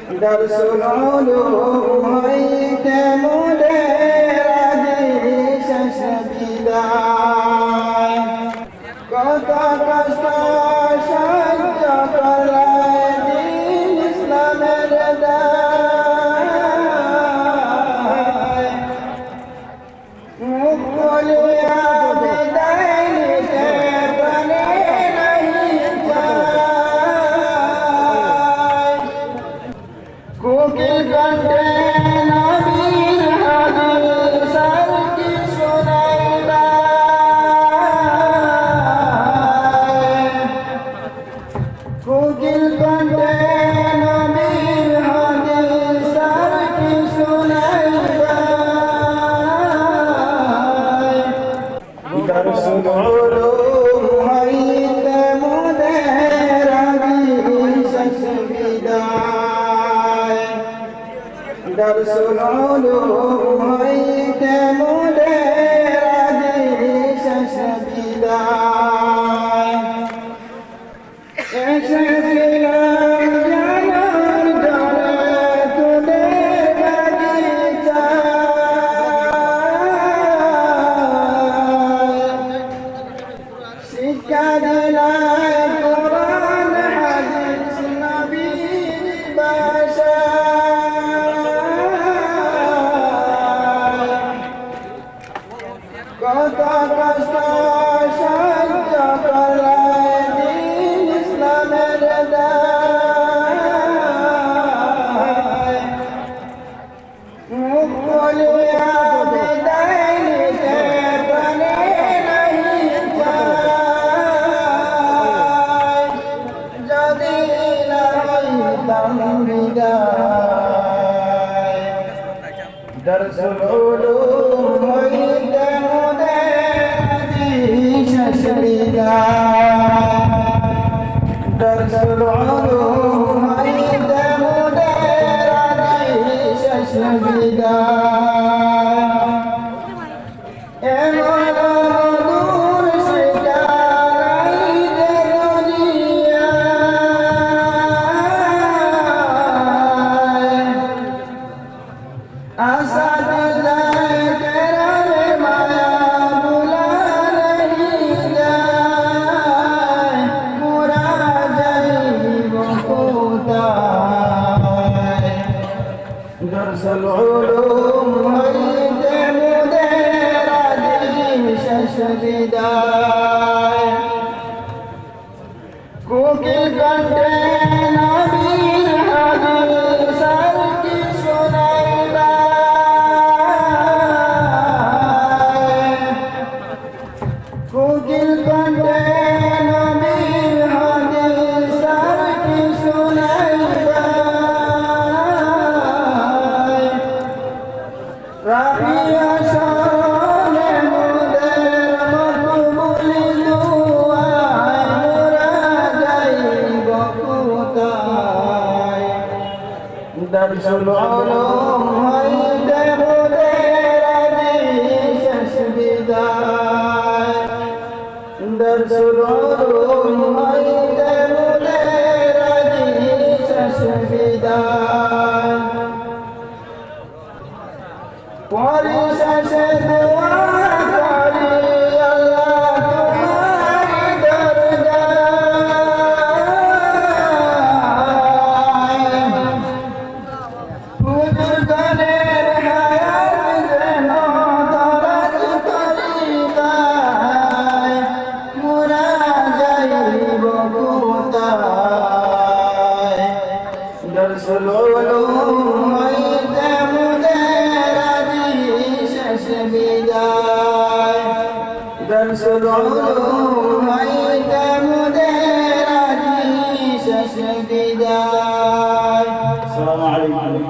درس العلوم হইতে মোদের আদি শেষ বিদায় কত কষ্ট সহ্য করলে দিন ইসলামের দায় মুখ খুলিয়া বিদায় নিতে পারে নাই যায় কোকিল কণ্ঠে নবীর হাদিস আর কি শোনাইলাম কোকিল কণ্ঠে নবীর হাদিস আর কি শোনাইলাম দরসুল উলুম হইতে মোদের আদি শেষ বিদায় দরসুল উলুম হইতে মোদের আদি শেষ বিদায় এসেছিলাম জানার জলে তোদের বাগিচায় শিক্ষা দিলায় কোরআন হাদিস নবীর ভাষায় কত কষ্ট সহ্য করলে দিন ইসলামের দায় মুখ খুলিয়া বিদায় নিতে পারে নাই যায় যদি না হইতাম বিদায় দরসুল উলুম হইতে মোদের আদি শেষ বিদায় দরসুল উলুম হইতে মোদের আদি শেষ বিদায় এমন দূর শিকারাই যে দুনিয়ায় আশা দিলায় কেরামে মায়া বুলানি যায় মোরা যাইব কোথায় দরসুল উলুম হইতে মোদের আদি শেষ বিদায় কোকিল কণ্ঠে নবীর হাদিস আর কি শোনাইলাম কোকিল কণ্ঠে নবীর হাদিস আর কি শোনাইলাম রাবিয়া শোনে মোদের মকবুলি দুআয় মোরা যাইব কোথায় দরসুল উলুম হইতে মোদের আদি শেষ বিদায় দরসুল উলুম হইতে মোদের আদি শেষ বিদায় পরিশেষে দোয়া করি আল্লাহ তোমার দরজায় হুজুর গানের হায়াত যেন দরাজ করিবায় মোরা যাইব কোথায় দরসুল উলুম হইতে মোদের আদি শেষ বিদায় দরসুল উলুম হইতে মোদের আদি শেষ বিদায় আসসালামু আলাইকুম